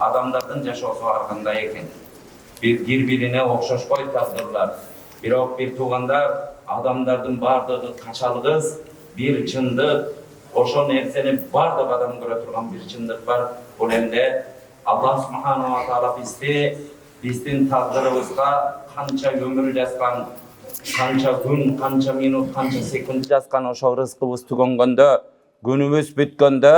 адамдардын жашоосу ар кандай экен. Бири-бирине окшошпой тагдырлар. Бирок бир туугандар, адамдардын бардыгы качалгыс, бир чындык, ошол нерсени бардык адам көрө турган бир чындык бар. Бул эмне? Аллах субханаху ва таала биздин тагдырыбызга канча өмүр жазган, канча күн, канча минут, канча секунд жазган ошол рызкыбыз түгөнгөндө, күнүбүз бүткөндө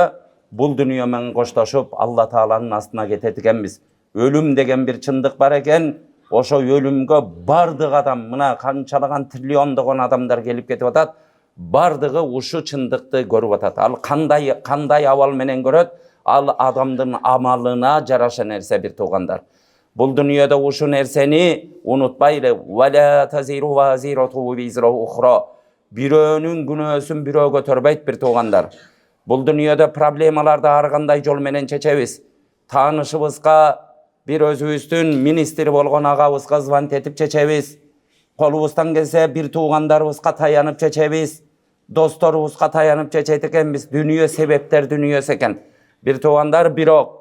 бул дүйнө менен коштошуп Алла Тааланын астына кетет экенбиз. Өлүм деген бир чындык бар экен. Ошо өлүмгө бардык адам, мына канчалаган триллиондогон адамдар келип кетип атат. Бардыгы ушу чындыкты көрүп атат. Ал кандай абал менен көрөт? Ал адамдын амалына жараша нерсе бир туугандар. Бул дүйнөдө ушу нерсени унутпайлы. Вала тазиру вазирату визра ухра. Бирөөнүн күнөөсүн бирөө көтөрбөйт бир туугандар. Бул дүйнөдө проблемаларды ар кандай жол менен чечебиз. Таанышыбызга бир өзүбүздүн министр болгон агабызга звонок этип чечебиз. Колубуздан келсе бир туугандарыбызга таянып чечебиз. Досторубузга таянып чечет экенбиз. Дүйнө себептер дүйнөсү экен. Бир туугандар, бирок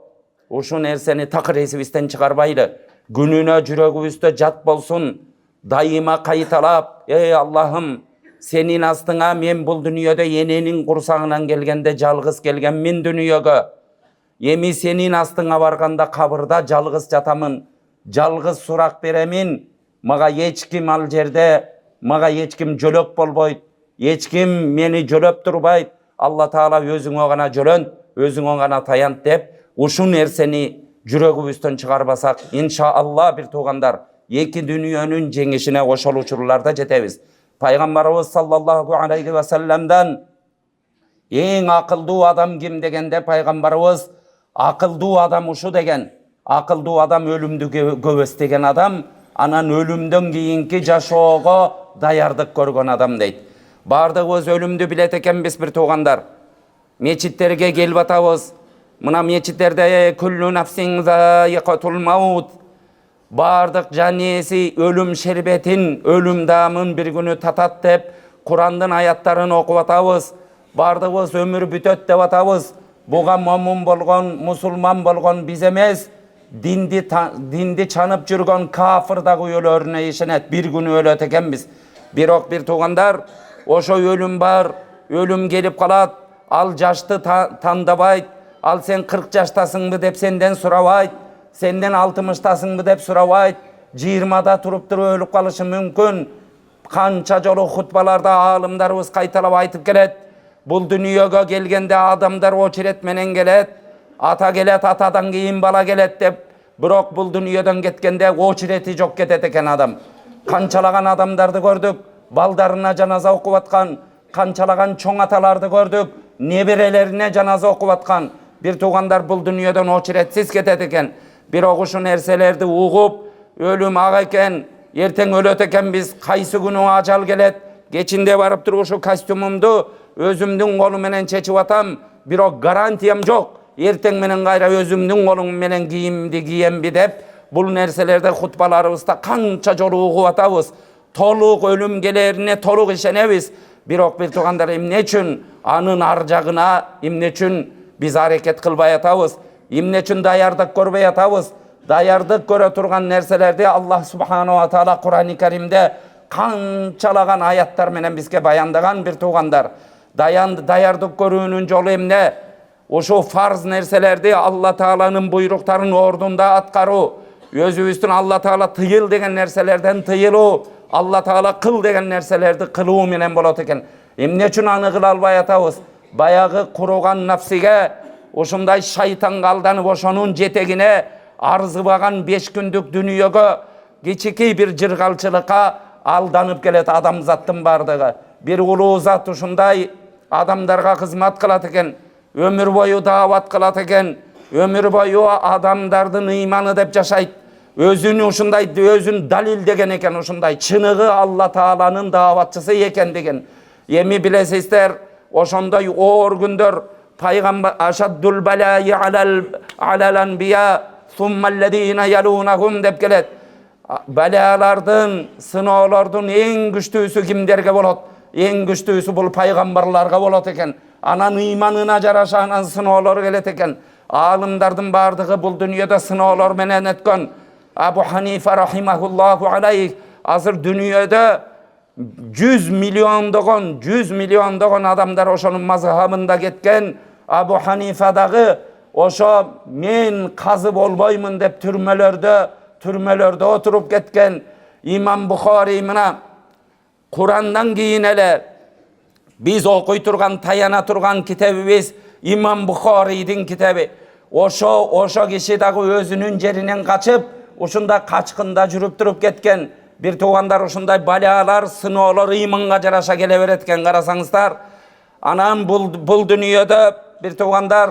ушу нерсени такыр эсибизден чыгарбайлы. Күнүнө жүрөгүбүздө жат болсун. Дайыма кайталап, ey Аллахым, сенин астыңа мен бул дүйнөдө эненин курсагынан келгенде жалгыз келгенмин дүйнөгө. Эми сенин астыңа барганда кабырда жалгыз жатамын, жалгыз сурак беремин. Мага эч ким ал жерде, мага эч ким жөлөк болбойт, эч ким мени жөлөп турбайт. Алла Таала өзүңө гана жөлөнт, өзүңө гана таянт деп, ушу нерсени жүрөгүбүздөн чыгарбасак, иншалла бир туугандар, эки дүйнөнүн жеңишине ошол учурларда жетебиз. Пайгамбарыбыз саллаллаху алейхи ва салламдан эң акылдуу адам ким дегенде пайгамбарыбыз акылдуу адам ушу деген. Акылдуу адам өлүмдү көбөстеген адам, анан өлүмдөн кийинки жашоого даярдык көргөн адам дейт. Бардыгыбыз өлүмдү билет экенбиз бир туугандар. Мечиттерге келип атабыз. Мына мечиттерде күллү нафсин заиқатул маут. Бардык жан ээси өлүм шербетин, өлүм даамын бир күнү татат деп Курандын аяттарын окуп атабыз. Бардыгыбыз өмүр бүтөт деп атабыз. Буга момун болгон, мусулман болгон биз эмес, динди чанып жүргөн кафыр дагы өлөрүнө ишенет, бир күнү өлөт экенбиз. Бирок бир туугандар, ошо өлүм бар, өлүм келип калат, ал жашты тандабайт, ал сен 40 жаштасыңбы деп сенден сурабайт, сенден 60-тасыңбы деп сурабайт, 20-да туруп өлүп калышы мүмкүн. Канча жолу хутбаларда аалымдарыбыз кайталап айтып келет. Бул дүйнөгө келгенде адамдар очерет менен келет, ата келет, атадан кийин бала келет деп, бирок бул дүйнөдөн кеткенде очерети жок кетет экен адам. Канчалаган адамдарды көрдүк, балдарына жаназа окуп аткан, канчалаган чоң аталарды көрдүк, неберелерине жаназа окуп аткан. Бир туугандар, бул дүйнөдөн очеретсиз кетет экен. Бирок ушу нерселерди угуп, өлүм ак экен, эртең өлөт экенбиз, кайсы күнү ажал келет, кечинде барып туруп ушу костюмумду өзүмдүн колу менен чечип атам, бирок гарантиям жок. Эртең менен кайра өзүмдүн колум менен кийимди киемби деп, бул нерселерде хутбаларыбызда канча жолу угуп атабыз. Толук өлүм келерине толук ишенебиз. Бирок бир туугандар, эмне үчүн анын ар жагына, эмне үчүн биз аракет кылбай атабыз? Эмне үчүн даярдык көрбөй атабыз? Даярдык көрө турган нерселерди Аллах субханаху ва таала Курани Каримде канчалаган аяттар менен бизге баяндаган бир туугандар. Даярдык көрүүнүн жолу эмне? Ошо фарз нерселерди Алла Тааланын буйруктарын ордунда аткаруу, өзүбүздүн Алла Таала тыйыл деген нерселерден тыйылуу, Алла Таала кыл деген нерселерди кылуу менен болот экен. Эмне үчүн аны кыла албай атабыз? Баягы куруган нафсиге, ушундай шайтанга алданып ошонун жетегине арзыбаган 5 күндүк дүйнөгө, кичикей бир жыргалчылыкка алданып келет адамзаттын бардыгы. Бир улуу зат ушундай адамдарга кызмат кылат экен, өмүр бою даават кылат экен, өмүр бою адамдардын ыйманы деп жашайт. Өзүн ушундай, өзүн далилдеген экен, ушундай чыныгы Алла Тааланын дааватчысы экен деген. Эми билесиздер, ошондой оор күндөр пайгамбар ашаддул балаи алал анбия суммаллазина ялунахум деп келет. Балалардын, сыноолордун эң күчтүүсү кимдерге болот? Эң күчтүүсү бул пайгамбарларга болот экен. Анан ыйманына жараша анан сыноолор келет экен. Alımdardın bardығы бұл dünyada sınavlar menen etken Abu Hanife rahimahullahu aleyh azır dünyada 100 milyondoğun adamlar oşonun mazhabında ketken Abu Hanife'dağı oşo men kazı bolboymun dep türmelerde oturup ketken İmam Bukhari mına Kur'an'dan keyin ele biz okuy turgan tayana turgan kitabыбыз İmam Bukhari'nin kitabı. Oşo kişi dağı özünün jerinden kaçıp uşunda kaçkında жүрüp turup ketken bir tuğandar uşunday balalar, sınavlar imanға жараша келе beretken karasaңızдар. Anam bul dünyada bir tuğandar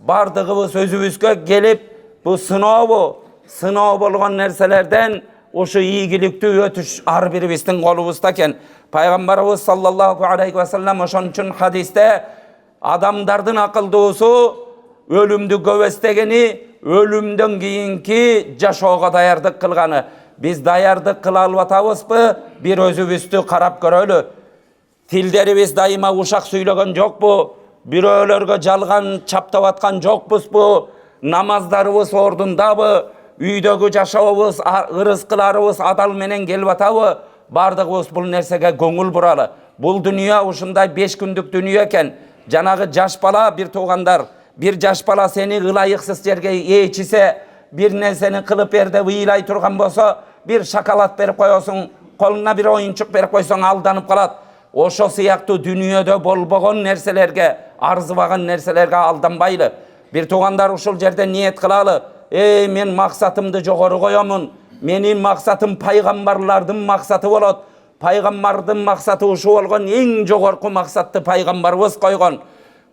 bardığımız özübüzgө gelip bu sınav bolgan nerselerden oşu iyigilikti ötüş ar biribizдің kolubuzdaken. Peygamberimiz sallallahu aleyhi ve sellem oşon üçün hadiste adamdardın akıldıusu ölümdü gövestegeni ölümden keyinki jaşooga dayardık kılgаны. Biz dayardık kıla albatabızbı bir özübüzdü karap görölü. Tilderimiz daima uşak söylegen jokpu. Biröөлөрgө жалган чаптап аткан жокпузбу. Namazlarыбыз ордундабы. Үйдөгү жашообуз, ырыскыларыбыз адал менен келип атабы. Бардыгыбыз бул нерсеге көңүл буралы. Бул дүйнө ушундай 5 күндүк дүйнө экен. Жанагы жаш бала bir туугандар, bir жаш бала сени ылайыксыз жерге ээчисе, bir нерсени кылып бер деп ыйлай турган болсо, bir шоколад берип коесуң, колуна bir оюнчук берип койсоң алданып калат. Ошо сыяктуу дүйнөдө болбогон нерселерге, арзыбаган нерселерге алданбайлы. Bir туугандар ушул жерде ниет кылалы. Мен максатымды жогору коёмун. Менин максатым пайгамбарлардын максаты болот. Пайгамбардын максаты ушу болгон эң жогорку максатты пайгамбарыбыз койгон.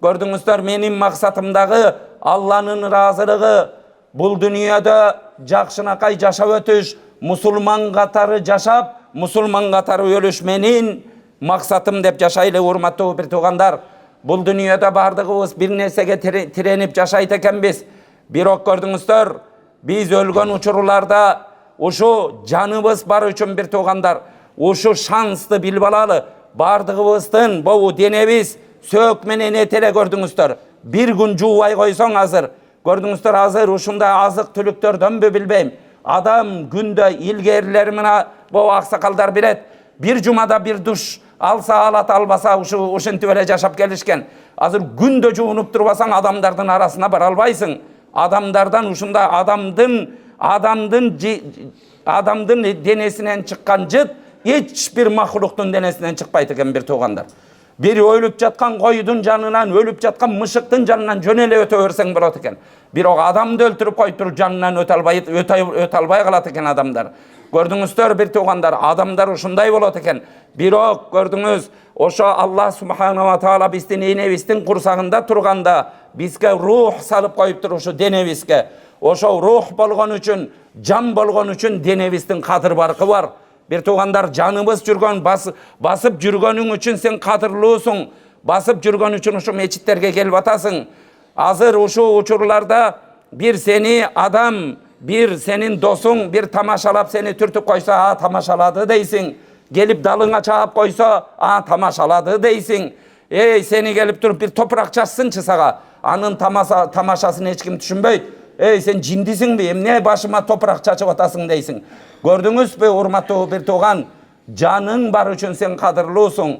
Көрдүңүздөр, менин максатымдагы Алланын ыраазылыгы бул дүйнөдө жакшынакай жашап өтүш, мусулман катары жашап, мусулман катары өлүш менин максатым деп жашайлы, урматтуу bir туугандар. Бул дүйнөдө бардыгыбыз bir нерсеге тиренип жашайт экенбиз. Бирок көрдүңүздөр, биз өлгөн учурларда ушу жаныбыз бар үчүн bir туугандар, ушу шансты билип алалы. Бардыгыбыздын бу денебиз сөк менен этеле көрдүңүздөр. Bir күн жуубай койсоң азыр, көрдүңүздөр азыр ушундай азык түлүктөрдөнбү билбейм. Адам күндө илгерлер мына бу аксакалдар билет. Bir жумада bir душ алса алат, албаса ушинтип эле жашап келишкен. Азыр күндө жуунуп турбасаң адамдардын арасына бара албайсың. Адамдардан ушундай адамдын денесинен чыккан жыт эч bir махлуктун денесинен чыкпайт экен bir туугандар. Bir өлүп жаткан койдун жанынан, өлүп жаткан мышыктын жанынан жөн эле өтө берсең болот экен. Бирок адамды өлтүрүп коюптур жанынан өтө албай калат экен адамдар. Көрдүңүздөр bir туугандар, адамдар ушундай болот экен. Бирок көрдүңүз, ошо Алла субхана ва таала биздин энебиздин курсагында турганда бизге рух салып коюптур ушу денебизге. Ошо рух болгон үчүн, жан болгон үчүн денебиздин кадыр баркы бар. Bir туугандар, жаныбыз жүргөн, басып жүргөнүң үчүн сен кадырлуусуң. Басып жүргөн үчүн ушу мечиттерге келип атасың. Азыр ушу учурларда bir сени адам, bir senin dosуң, bir тамашалап сени түртүп койсо, тамашалады дейсиң. Gelip dalыңа чаап койсо, тамашалады дейсиң. Сени келип туруп bir топурак чачсынчы сага. Анын тамашасын эч ким түшүнбөйт. Сен жиндисиңби? Эмне башыма топурак чачып атасың дейсиң. Көрдүңүзбү, урматтуу bir тууган, жаның бар үчүн сен кадырлуусуң.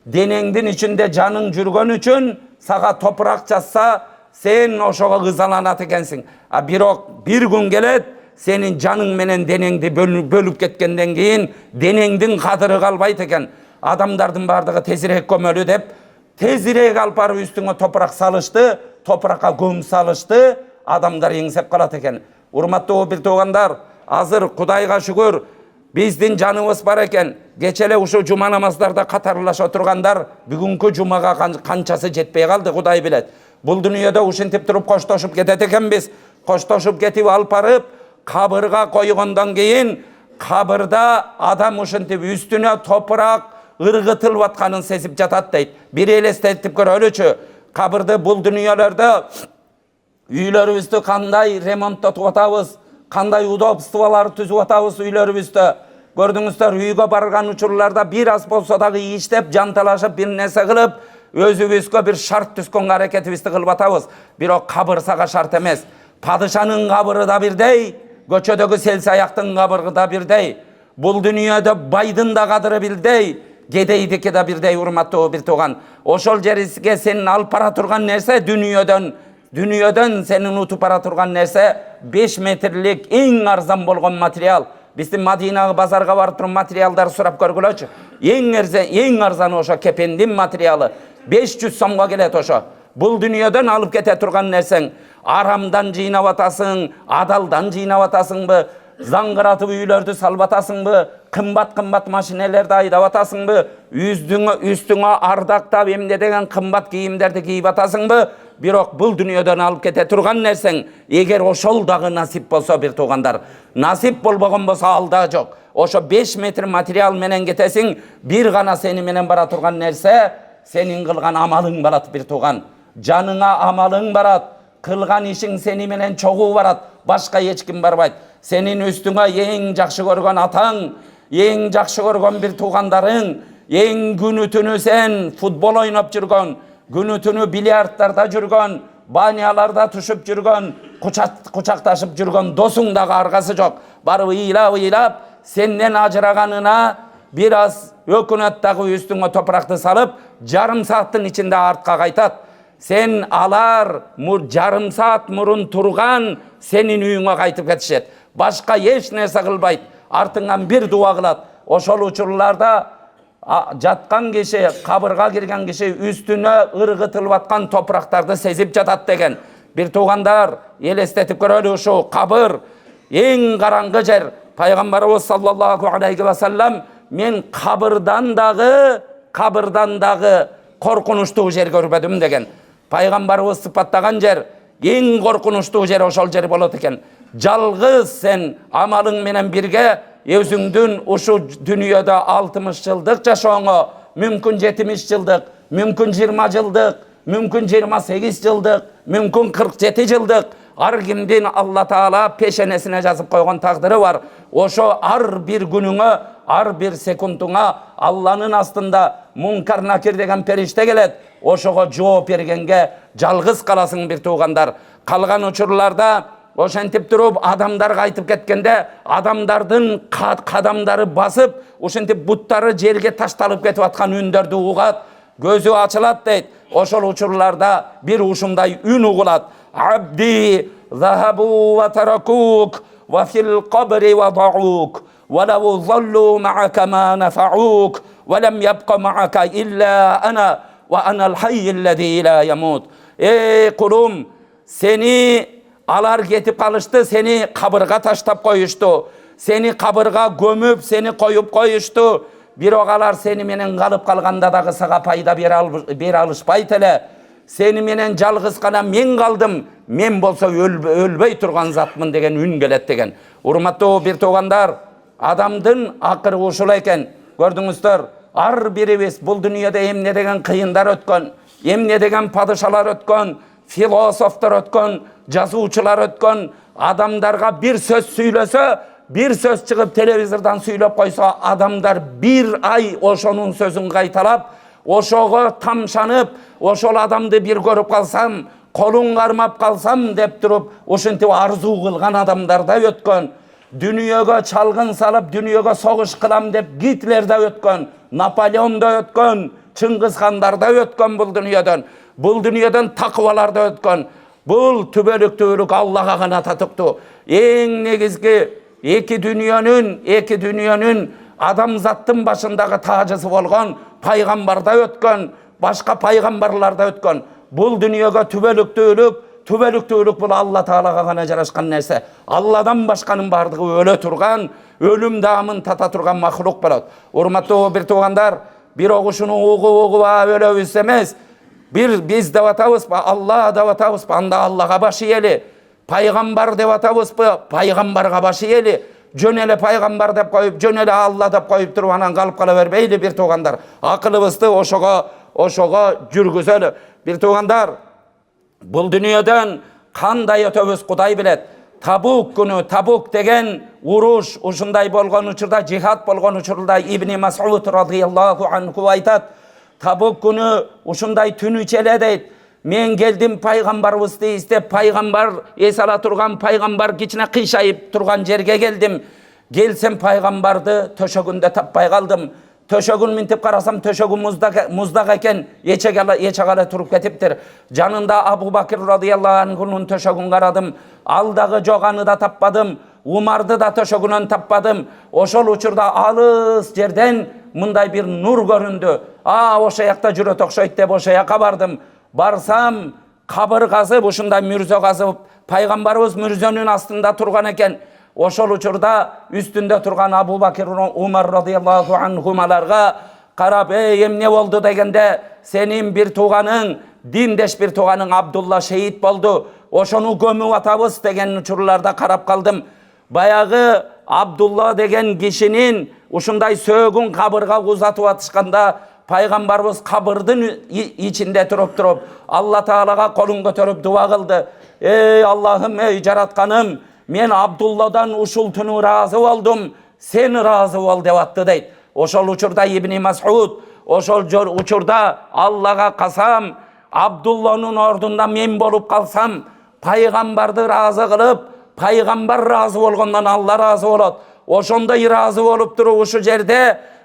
Денеңдин ичинде жаның жүргөн үчүн сага топурак чачса, sen ошого ызаланат экенсиң. Бирок bir күн келет, senin жаның менен денеңди бөлүп кеткенден кийин денеңдин кадыры калбайт экен. Адамдардын бардыгы тезирээк көмөлү деп, тезирээк алып барып үстүңө топурак салышты, топуракка көм салышты, адамдар эңсеп калат экен. Урматтуу bir туугандар, азыр Кудайга шүгүр, биздин жаныбыз бар экен. Кечеле ушу жума намаздарда катарлаша тургандар, бүгүнкү жумага канчасы жетпей калды, Кудай билет. Бул дүйнөдө ушинтип туруп коштошуп кетет экенбиз. Коштошуп кетип алып барып, кабырга койгондон кийин, кабырда адам ушинтип үстүнө топурак ыргытылып атканын сезип жатат дейт. Bir элестетип көрөлүчү, кабырды бул дүйнөлөрдө үйлөрүбүздү кандай ремонттотуп атабыз, кандай удобстволор түзүп атабыз үйлөрүбүздө. Көрдүңүздөр, үйгө барган учурларда bir аз болсо дагы иштеп, жанталашып, bir нерсе кылып, өзүбүзгө бир шарт түзгөн аракетибизди кылып атабыз. Бирок кабыр сага шарт эмес. Падышанын кабыры да бирдей, көчөдөгү селсаяктын кабыры да бирдей. Бул дүйнөдө байдын да кадыры бирдей, кедейдики да бирдей, урматтуу бир тууган. Ошол жерге сенин алып бара турган нерсе дүнүйөдөн сенин утуп бара турган нерсе 5 метрлик эң арзан болгон материал. Биздин Мадинага базарга барып туруп материалдар сурап көргүлөчү. Эң арзан ошо кепендин материалы 500 сомго келет ошо. Бул дүйнөдөн алып кете турган нерсең арамдан жыйнап атасың, адалдан жыйнап атасыңбы, заңгыратып үйлөрдү салып атасыңбы, кымбат машинелерди айдап атасыңбы, үстүңө ардактап эмне деген кымбат кийимдерди кийип атасыңбы? Бирок бул дүйнөдөн алып кете турган нерсең, эгер ошол дагы насип болсо бир туугандар, насип болбогон болсо алда жок. Ошо 5 метр материал менен кетесиң, бир гана сени менен бара турган нерсе сенин кылган амалың барат бир тууган. Жаныңа амалың барат, кылган ишиң сени менен чогуу барат, башка эч ким барбайт. Сенин үстүңө эң жакшы көргөн атаң, эң жакшы көргөн бир туугандарың, эң күнү түнү сен футбол ойноп жүргөн, күнү түнү бильярдтарда жүргөн, баняларда түшүп жүргөн, кучакташып жүргөн досуң дагы аргасы жок. Барып ыйлап, сенден ажыраганына бир аз өкүнөт дагы үстүңө топуракты салып, жарым сааттын ичинде артка кайтат. Sen alar жарым saat murun turgan senin үйүңө кайтып кетишет. Башка эч нерсе кылбайт. Артыңан бир дуа кылат. Ошол учурларда жаткан киши, кабырга кирген киши үстүнө ыргытылып аткан топурактарды сезип жатат деген. Бир туугандар, элестетип көрөлү, ушу кабыр эң караңгы жер. Пайгамбарыбыз саллаллаху алейхи ва саллам мен кабырдан дагы коркунучтуу жер көрбөдүм деген. Пайгамбарыбыз сыпаттаган жер эң коркунучтуу жер ошол жер болот экен. Жалгыз сен амалың менен бирге өзүңдүн ушу дүйнөдө 60 жылдык жашооңо, мүмкүн 70 жылдык, мүмкүн 20 жылдык, мүмкүн 28 жылдык, мүмкүн 47 жылдык ар кимдин Алла Таала пешенесине жазып койгон тагдыры бар. Ошо ар бир күнүңө, ар бир секундуңа Алланын астында Мункар Накир деген периште келет. Ошого жооп бергенге жалгыз каласың бир туугандар. Калган учурларда ошентип туруп адамдар кайтып кеткенде адамдардын кадамдары басып, ошентип буттары жерге ташталып кетип аткан үндөрдү угат, көзү ачылат дейт. Ошол учурларда бир ушундай үн угулат. Абди захабу ва таракук ва фил кабри ва даук ва лау заллу ма'ака ма нафаук ва лам ябка ма'ака илля ана ва ана al-hayy alladhi la yamut. Ey kulum, seni алар кетип калышты, сени кабырга таштап коюшту, сени кабырга көмүп, сени коюп коюшту. Бирок алар сени менен калып калганда дагы сага пайда бере алышпайт эле. Сени менен жалгыз гана мен калдым, мен болсо өлбөй турган затмын деген үн келет деген. Урматтуу бир туугандар, адамдын акыры ушул экен. Көрдүңүздөр, ар бирибиз бул дүйнөдө эмне деген кыйындар өткөн, эмне деген падышалар өткөн, философтор өткөн, жазуучулар өткөн. Адамдарга бир сөз сүйлөсө, бир сөз чыгып телевизордон сүйлөп койсо, адамдар бир ай ошонун сөзүн кайталап, ошого тамшанып, ошол адамды бир көрүп калсам, колун кармап калсам деп туруп, ошентип арзуу кылган адамдар да өткөн. Дүйнөгө чалгын салып, дүйнөгө согуш кылам деп Гитлер да өткөн, Наполеон да өткөн, Чыңгыз хандар да өткөн бул дүйнөдөн. Бул дүйнөдөн такыбалар да өткөн. Бул түбөлүктүүлүк Аллага гана татыктуу. Эң негизги эки дүйнөнүн адамзаттын башындагы таажысы болгон пайгамбар да өткөн, башка пайгамбарлар да өткөн. Бул дүйнөгө түбөлүктүүлүк бул Алла Таалага гана жарашкан нерсе. Алладан башканын бардыгы өлө турган, өлүм даамын тата турган махлук болот. Урматтуу бир туугандар, бир огушуну угуп өлөбүз эмес. Биз деп атабызбы, Алла деп атабызбы, анда Аллага баш ийели. Пайгамбар деп атабызбы, пайгамбарга баш ийели. Жөн эле пайгамбар деп коюп, жөн эле Алла деп коюп туруп анан калып кала бербейли бир туугандар. Акылыбызды ошого жүргүзөлү. Бир туугандар, бул дүйнөдөн кандай өтөбүз Кудай билет. Табук күнү, Табук деген уруш ушундай болгон учурда, жихад болгон учурда Ибн Мас'уд радыйаллаху анху айтат. Tabuk günü uşunday tün içele deyt. Men geldim paygambarыбызды istep, paygambar esala turgan paygambar kичине kıyşayıp turgan jerge geldim. Gelsem paygambardı töşөгүндө tapпай kaldım. Töşөгүн mintip karasam töşөгү muzdak eken, eçegala turup ketiptir. Janında Abu Bakr radıyallahu anh'un töşөгүн karadım. Aldağı joğanı da tappadım. Umardı da töşөгүнөн tappadım. Oşol uçurda alыс жерден мындай bir nur göründü. Oşa yakta жүрөт окшойт деп oşa yaka bardım. Barsam kabırgası ушундай мүрзө казып, пайгамбарыбыз мүрзөнүн астында турган экен. Oşol uçurda üstünde turgan Abu Bakr Umar radıyallahu anhumalarga karab, emne oldu degende, senin bir tuğanın, dindeş bir tuğanın Abdullah şehit boldu. Oşonu gömüp atabız degen uçurlarda karab kaldım. Bayağı Abdullah degen kişinin uşunday sögün kabırga uzatıp atışkanda Paygambarımız kabırdın içinde turup Allah Teala'ga kolun götürüp dua kıldı. Ey Allah'ım, ey Jaratkanım, men Abdullah'dan uşul tünü razı oldum, sen razı ol devattı deyt. Oşol uçurda İbni Mas'ud, oşol uçurda Allah'a kasam, Abdullah'nın ordunda men bolup kalsam, paygambardı razı kılıp, paygambar razı olgondan Allah razı olot. Oşonday razı olup duru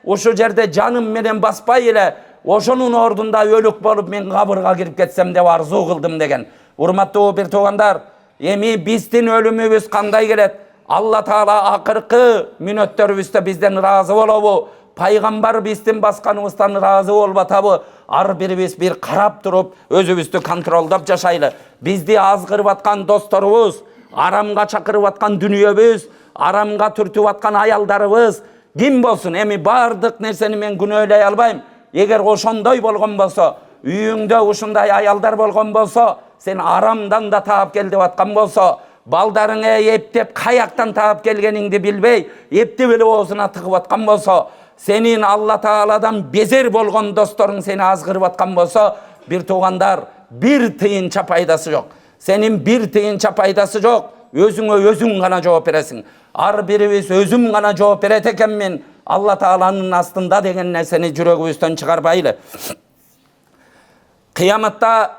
uşu jerde canım menen baspay ile, oşonun ordunda ölük bolup men kabırga girip ketsem de arzu kıldım degen. Urmatlı bir tuğandar, emi bizdin ölümübüz kanday gelet. Allah Teala akırkı minöttörübüzde bizden razı olubu. Paygambar bizdin baskanımızdan razı olbatabı. Ar birimiz bir karap durup özübüzdü kontroldap jaşaylı. Bizdi azgırıp atkan dostlarыбыз, aramga çakırıp atkan dünyöbüz, aramga türtüp atkan ayaldarыбыз kim bolsun, emi bardık nerseni men günöyley albayım. Eger oşondoy bolgon bolsa, үйүңдө ушундай ayaldar bolgon bolsa, sen aramdan da taap gel dep atkan bolsa, baldarыңa eптеп kayaktan taap kelgeningdi bilbey, eптеп эле оозуна тыгып atkan bolsa, senin Allah Teala'dan bezer bolgon dostorun seni azgırıp atkan bolsa, bir tuğandar, bir tıyınça paydası yok. Senin bir tıyınça paydası yok. Özüңө özüң gana жооп бересиң. Ar birimiz özüm gana жооп берет экенмин. Allah Teala'nın astında degen nerseni жүрөгүбүздөн çıkarbaylı. Kıyamatta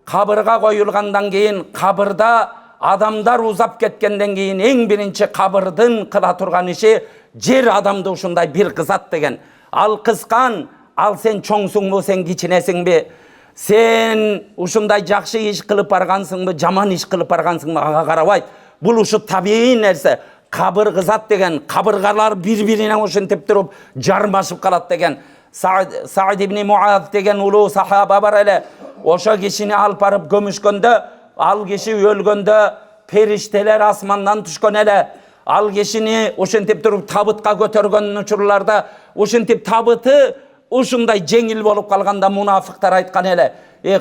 kabırga koyulgandan keyin, kabırda adamlar uzap ketkenden keyin en birinci kabırdın kıla turgan işi jer adamdı uşunday bir kızat degen. Al kıskan, al sen çoңсуң mu, sen kiçinesin bi? Sen uşunday jakşı iş kılıp bargansың mı, jaman iş kılıp bargansың mı, aga karabayt. Bul uşu tabii nerse. Kabır kızat degen, kabırgalar birbirine uşuntip durup jarmaşıp kalat degen. Sa'd ibn Muaz degen ulu sahaba bar ele. Oşa kişini alıp barıp gömüşkönde, al kişi ölgönde perişteler asmandan düşkön ele. Al kişini uşuntip durup tabıtka götörgön uçurlarda, uşuntip tabıtı uşunday jеңил bolup kalganda munafıklar aytkan ele.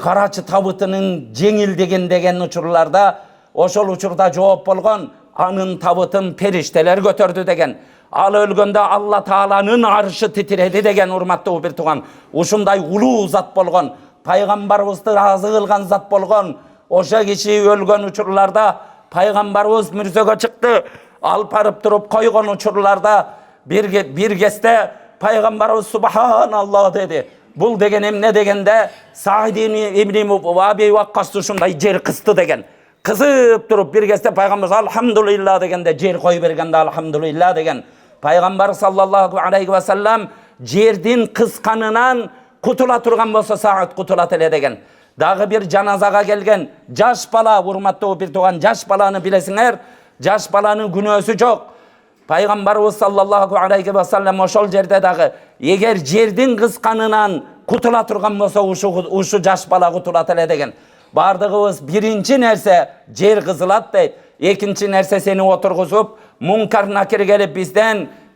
Karaçı tabıtının jеңил degen uçurlarda, oşol uçurda жооп bolgon, anın tabıtın perişteler götürdü degen. Al ölgönde Allah Teala'nın arşı titiredi degen urmatlı bir tuğan. Uşunday ulu zat bolgon, paygambarыбызды razı kılgan zat bolgon. Oşa kişi ölgön uçurlarda paygambarыбыз mürzöge çıktı. Al parıp durup koygon uçurlarda bir keste paygambarыбыз subhanallah dedi. Bul degenim ne degende Sa'd ibn Abi Waqqas uşunday jer kıstı degen. Kızıp durup bir keste paygambarımız alhamdulillah degende jer koy bergende alhamdulillah degen. Paygambar sallallahu aleyhi ve sellem jerdin kıskanınan kutula turgan bolsa Sa'd kutulat ele degen. Dağı bir janazaga gelgen jaş bala, urmatlı bir tuğan jaş balаны bilesiңер, jaş balanın günösü çok. Paygambarımız sallallahu aleyhi ve sellem oşol jerde dağı eger jerdin kıskanınan kutula turgan bolsa uşu jaş bala kutulat ele degen. Bardığımız birinci nerse jer kızılat deyt. Ekinci nerse seni oturguzup munkar nakir gelip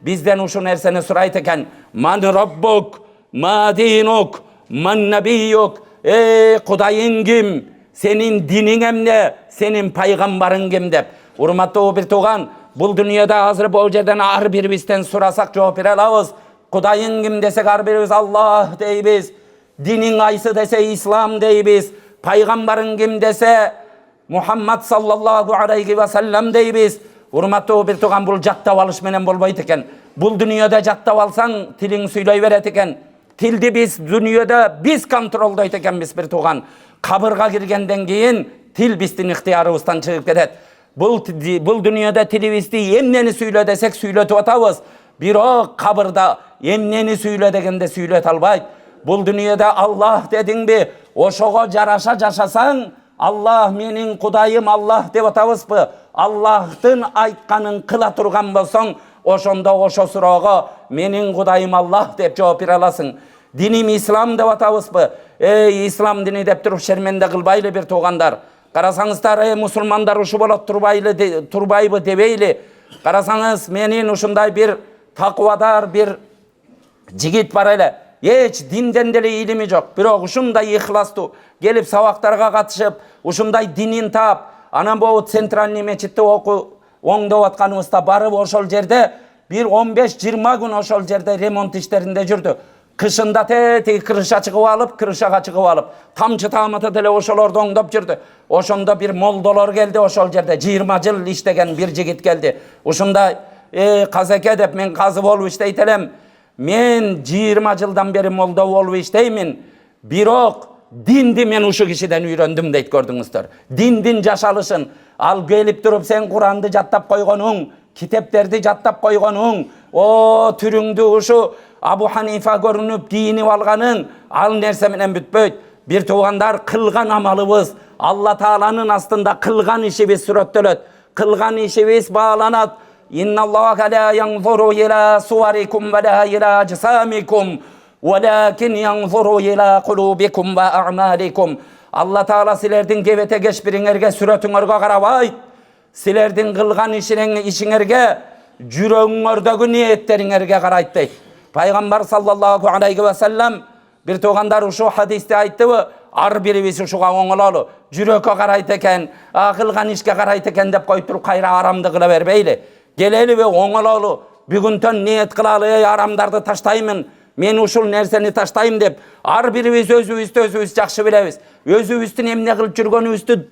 bizden uşu nerseni surayt eken. Man rabbuk, ma dinuk, man nabiyyuk. Ey Kudayın kim? Senin dinin emne, senin paygambarın kim dep. Urmatlı bir tuğan, bul dünyada hazır bol jerden ar biribizden surasak жооп бере alabız. Kudayın kim desek ar birimiz Allah deybiz. Dinin aysı dese İslam deybiz. Paygambarın kim dese Muhammed sallallahu aleyhi ve sellem deybiz. Urmatlı bir tuğan, bul jattap alış menen bolboyt eken. Bul dünyada jattap alsan tilin süyley beret eken. Tildi biz dünyada biz kontroldoyt ekenmiz bir tuğan. Kabırga girgenden keyin til bizdin ixtiyarыбыздан çıkıp ketet. Бұл dünyada tilibizdi emneni süyle desek süyletip atabız. Biro kabırda emneni süyle degende süylet albayt. Бұл dünyada Allah dedin bi, oşoğa jaraşa jaşasan, Allah menin Kudayım Allah dep atabızbı. Allah'tın aytkanın kıla turgan bolsoň, oşonda oşo surağa menin Kudayım Allah dep жооп бере alasың. Dinim İslam dep atabızbı. Ey İslam dini dep turup şermende kılbaylı bir tuğandar. Karasaňızlar musulmanlar uşu bolat turbayby debeyli. Karasaňız menin uşunday bir takvadar bir jigit bar ele. Hiç dinden dele ilimi yok. Birok uşunday ihlastu gelip sabaklarga katışıp uşunday dinin tap. Ana bu Sentralny meçitте oňdop atkanybızda barıp oşol jerde bir 15-20 gün oşol jerde remont işlerinde жүрdü. Kışında tegi kırışa çıkıp alıp, kırışaga çıkıp alıp, tamçı tamata dele oşolordu oňdop жүрdü. Oşonda bir moldolar geldi oşol jerde, 20 yıl iştegen bir jigit geldi. Uşunda kazeke dep men kazı bolup işteyt elem. Men 20 yıldan beri molda bolup işteymin. Birok dindi men uşu kişiden öýrendim deyt gördüňizler. Dindin jaşalışın. Al gelip durup sen Kur'an'dı jattap koygonuň, kiteplerdi jattap koygonuň, o türüňdi uşu Abu Hanifa görünüp giyinip alganın al nerse menen bütböйt. Bir tuğandar kılgan amalыбыз Allah Taala'nın astında kılgan işimiz sürettelet. Kılgan işimiz bağlanat. İnnallâhe lâ yanzuru ilâ suvarikum ve lâ ilâ cisamikum velâkin yanzuru ilâ kulûbikum ve a'mâlikum. Allah Taala silerden gebete geç biriňerge süretüňerge garabayt. Silerden kılgan işiňerge jüregiňerdegi niýetleriňerge garaýt deyt. Peygamber sallallahu aleyhi ve sellem bir tuğandar uşu hadiste ayttıbı, ar biribis uşuğa oňulaly, jürekke garaýt eken, kılgan işke garaýt eken dep koýup turup kayra aramdy kıla berbeyli. Geleli we oňulaly, bugüntön niýet kılaly, aramdardy taştaýmyn, men uşul nerseni taştaýym dep, ar biribis özübüz jakşy bilebiz. Özübüzdün emne kılıp jürgenibizdi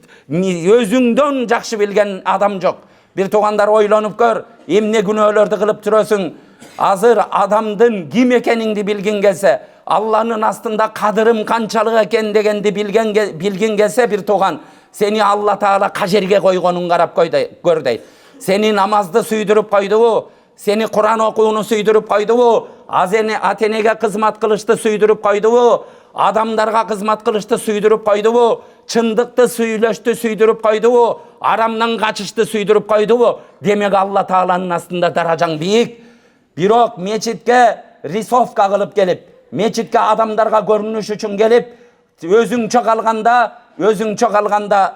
özüňden jakşy bilgen adam jok. Bir tuğandar oýlanyp gör, emne günölerdi kılıp turasың. Hazır adamdın kim ekeningdi bilgin gelse, Allah'ın astında kadırım kançalık eken degendi bilgin gelse bir toğan, seni Allah Taala kajerge koygonun garap gör dey. Seni namazda süydürüp koydu, seni Kur'an okuunu süydürüp koydu, atenege kızmat kılıştı süydürüp koydu, adamlarga kızmat kılıştı süydürüp koydu, çındıkты süyleşti süydürüp koydu, aramdan kaçıştı süydürüp koydu. Demek Allah Taala'nın astında darajaң biyik. Birok meçitke risovka kılıp gelip, meçitke adamlarga görünüş üçün gelip, özüň çok alganda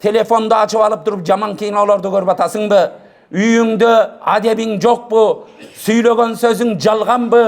telefonda açıp alıp durup jaman kinolardy görüp atasыңby? Üýüňde adebiň jokbu? Süýlegen sözüň jalganby?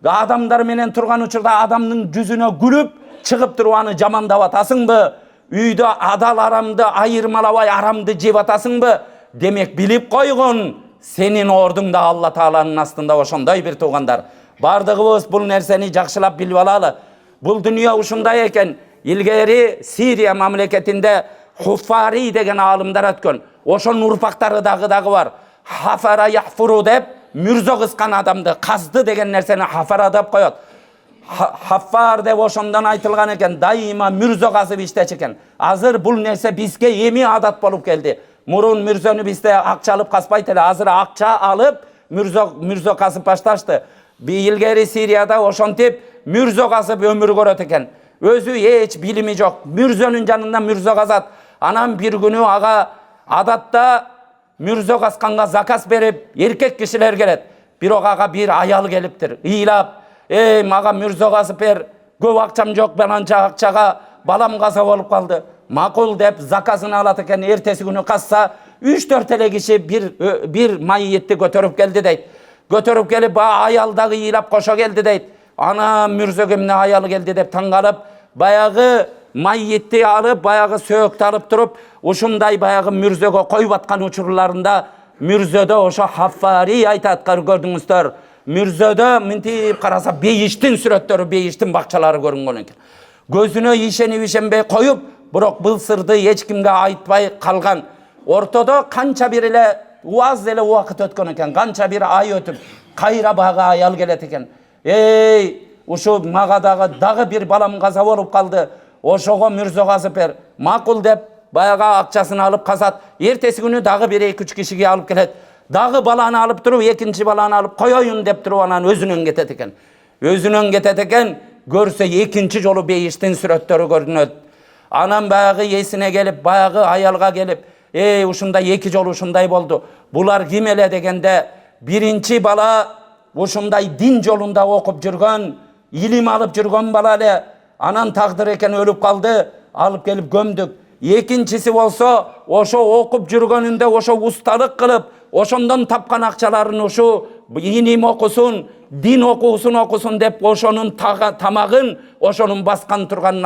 Adamlar menen turgan uçurda adamnyň yüzüne gülüp çıkıp durup any jamandap atasыңby? Üýde adal aramdy ayırmalabay aramdy jep atasыңby? Demek bilip koygun. Senin ordunda Allah Taala'nın astında oşonday bir tuğandar. Bardığыбыз bul nerseni jakşylap bilip alaly. Bul dünya uşunday eken. İlgeri Siriya mamleketinde Huffari degen alımlar ötkön. Oşon urpaktары dagı var. Hafara yahfuru dep mürzo kıskan adamdı. Kazdı degen nerseni hafara dep koyot. Haffar dep oşondan aytılgan eken. Daima mürzo kazıp işte çeken. Hazır bul nerse bizge emi adat bolup geldi. Murun mürzönü bizde akça alıp kasbayt ele. Hazır akça alıp mürzo kasıp baştaştı. Bir ilgeri Siriyada oşontip mürzo kasıp ömür göröt eken. Özü hiç bilimi yok. Mürzönün janında mürzo kazat. Anam bir günü ağa adatta mürzo kaskanga zakas berip erkek kişiler gelet. Bir ağa bir ayal geliptir. İylap. Maga mürzo kasıp ber. Köp akçam yok ben anca akçaga balam kasap olup kaldı. Makul dep zakasını alat eken ertesi günü kassa 3-4 ele kişi bir mayyetти götürüp geldi deyt. Götürüp gelip ayaldağı iyilap koşa geldi deyt. Ana mürzögümne ayalı geldi dep tangalıp bayağı mayyetти alıp bayağı sööktü alıp durup uşunday bayağı mürzöge koyup atkan uçurlarında mürzöde oşa Haffari aytatkar gördüңүздөр. Mürzöde mintip karasa beyiştin süretleri beyiştin bakçaları görüngen eken. Gözüne işenip koyup Birok bul sırdı hiç kimge aytpay kalgan. Ortada kança bir ile uaz ele vakit ötken eken. Kança bir ay ötüp kayra bağa ayal gelet eken. Ey uşu maga dagы bir balam kaza olup kaldı. Oşogo Mürzo Kasıper makul dep bayağı akçasını alıp kazat. Ertesi günü dagı bir 2-3 kişiye alıp gelet. Dagı balаны alıp durup ikinci balаны alıp koyoyun dep durup anan özünün getet eken. Özünün getet eken görse ikinci jolu beyiştin süretleri görünöt. Anam bayağı esine gelip bayağı ayalga gelip uşunday iki jol uşunday boldu. Bular kim ele degende birinci bala uşunday din jolunda okup жүрgөн, ilim alıp жүрgön bala ele anan takdir eken ölüp kaldı, alıp gelip gömdük. İkincisi bolsa oşo okup жүрgönünde oşo ustalık kılıp oşondan tapkan akçalarını oşo ilim okusun, din okusun dep oşonun tamagın oşonun baskan turganın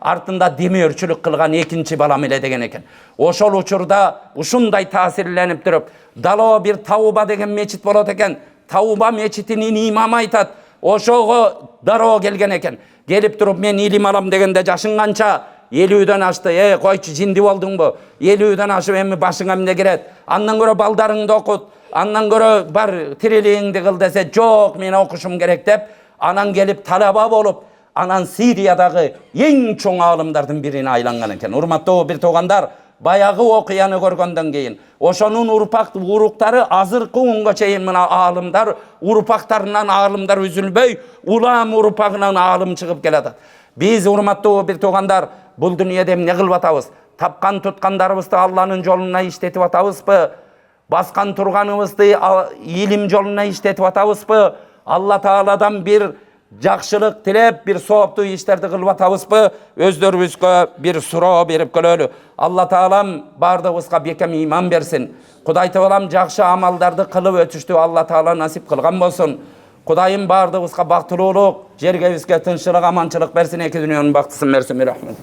артында демеөрчүлүк кылган экинчи балам эле деген экен. Ошол учурда ушундай таасирленип туруп, Дало бир Тауба деген мечит болот экен. Тауба мечитинин имамы айтат. Ошого дароо келген экен. Келип туруп мен илим алам дегенде жашың канча? 50дөн ашты. Койчу жинди болдуңбу? 50дөн ашып эми башыңа эмне керет? Андан көрө балдарыңды окут. Андан көрө бар тирилигиңди кыл десе, жок, мен окушум керек деп, анан келип талаба болуп, anan Siriyadagı en çoğ alımlardan birine aylangan eken. Urmatlı bir toğanlar bayağı okuyanı görgönden keyin oşonun uruktары azırkı unga çeyin mına alımlar urupaktarından alımlar üzülbey ulam urupagынан alım çıkıp geledi. Biz urmatlı bir toğanlar bul dünyada ne kılıp atabız? Tapkan tutkanlarımızды Allah'ın yoluna işletip atabız mı? Baskan turganımızды ilim yoluna işletip atabız mı? Allah Teala'dan bir жақшылық тілеп, bir соопты иштерди кылып атабызбы? Өздөрүбүзгө bir суроо берип көрөлү. Алла Таалам бардыгыбызга бекем иман берсин. Кудай Таалам жакшы амалдарды кылып өтүштү Алла Таала насип кылган болсун. Кудайым бардыгыбызга бактылуулук, жерге бизге тынччылык, аманчылык берсин, эки дүйнөнүн бактысын берсин. Рахмет.